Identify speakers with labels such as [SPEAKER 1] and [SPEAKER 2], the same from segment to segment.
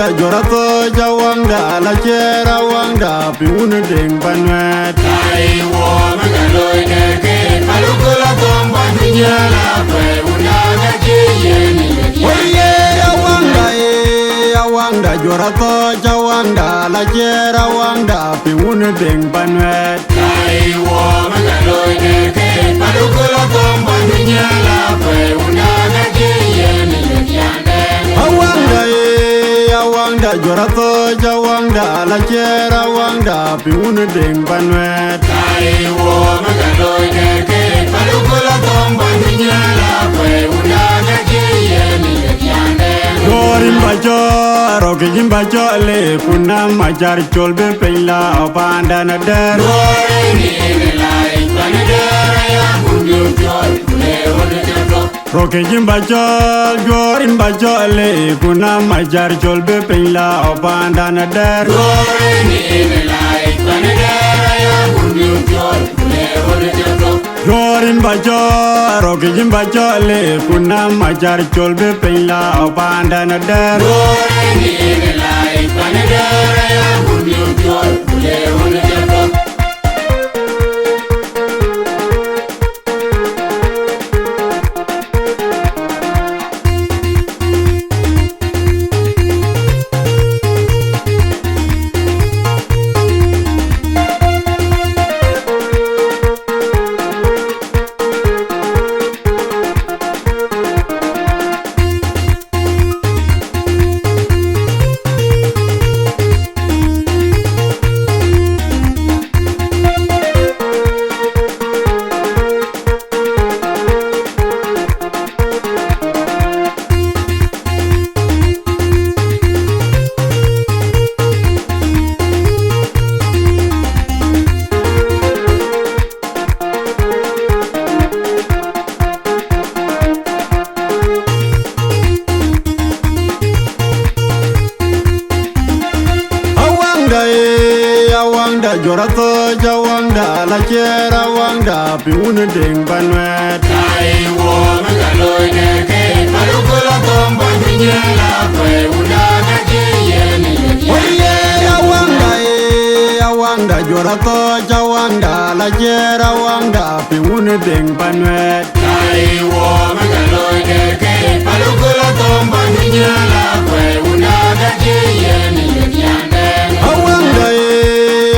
[SPEAKER 1] Awangda jorato jawangda la chera wangda piune deng banwet.
[SPEAKER 2] Kai wo magaloy neke palukula tomba dunyala kwe unaga kiyeni
[SPEAKER 1] Oye awangda jorato jawangda la chera wangda piune deng banwet.
[SPEAKER 2] Kai wo magaloy neke palukula tomba dunyala kwe unaga kiyeni
[SPEAKER 1] Awangda jorato jawangda la chera wangda piune deng banwet.
[SPEAKER 2] Kai wo magaloy neke palukula tomba dunyala kwe unaga kiyeni
[SPEAKER 1] Gorin bajo, rokijin bajo le kunam majar cholbe peila opanda na der. Rokijin bajo, gorin bajo le kunam majar cholbe peila opanda na der. Gorin bajo, rokijin bajo le kunam majar cholbe peila opanda na der. Awangda jorato jawangda la chera wangda piune deng banwet.
[SPEAKER 2] Kai wo magaloy neke palukula tomba dunyala kwe unaga kiyeni
[SPEAKER 1] Oye awangda jorato jawangda la chera wangda piune deng banwet.
[SPEAKER 2] Kai wo magaloy neke palukula tomba dunyala kwe unaga kiyeni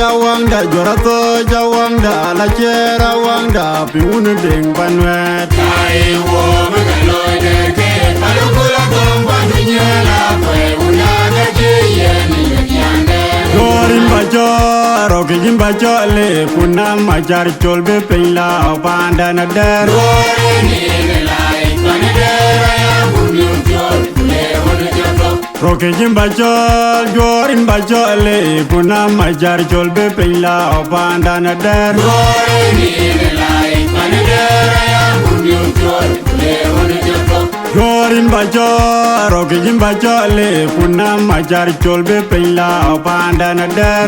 [SPEAKER 1] Awangda jorato jawangda la chera wangda piune deng banwet.
[SPEAKER 2] Kai wo magaloy neke palukula tomba dunyala kwe unaga kiyeni
[SPEAKER 1] Gorin bajo, rokijin bajo le kunam majar cholbe peila opanda na der. Rokijin bajo, gorin bajo le kunam majar cholbe peila opanda na der. Gorin bajo, rokijin bajo le kunam majar cholbe peila opanda na der.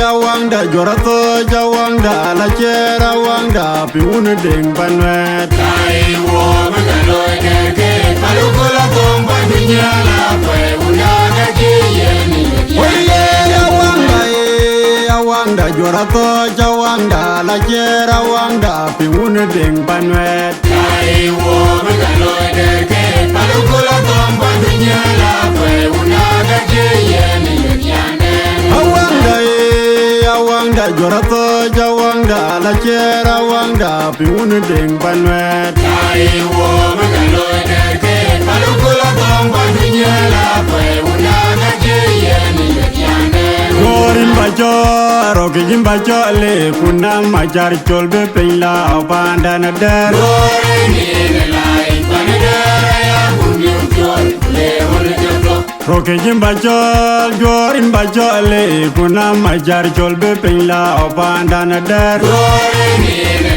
[SPEAKER 1] Awangda jorato jawangda la chera wangda piune deng banwet.
[SPEAKER 2] Kai wo magaloy neke palukula tomba dunyala kwe unaga kiyeni
[SPEAKER 1] Oye awangda jorato jawangda la chera wangda piune deng banwet.
[SPEAKER 2] Kai wo magaloy neke
[SPEAKER 1] la chera wangda pi unu ding banwet
[SPEAKER 2] Ai wo magaloy derke palukula tomba dunya la kwe una ga jiyeni yane
[SPEAKER 1] Gorin bajor ogin bajole kuna majar cholbe peila opanda na der
[SPEAKER 2] Gore ni lai panedera ya bunyu jol le hol jotlo
[SPEAKER 1] Rokejin bajol gorin bajole kuna majar cholbe peila opanda na der
[SPEAKER 2] Gore ni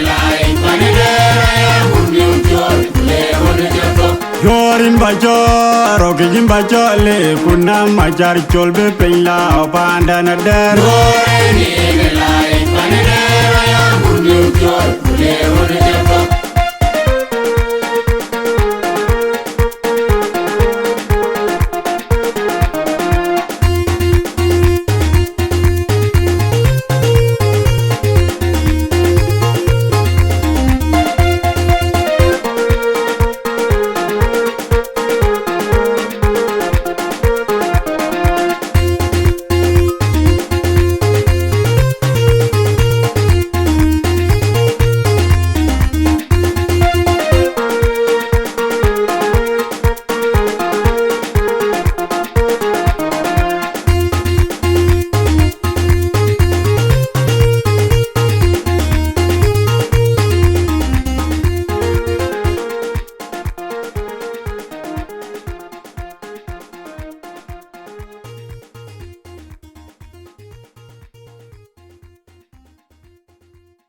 [SPEAKER 2] lai panedera ya bunyu jol le hol jotlo
[SPEAKER 1] Gorin bajor ogin bajole kuna majar cholbe peila opanda na der
[SPEAKER 2] Gore ni lai panedera ya bunyu jol le hol jotlo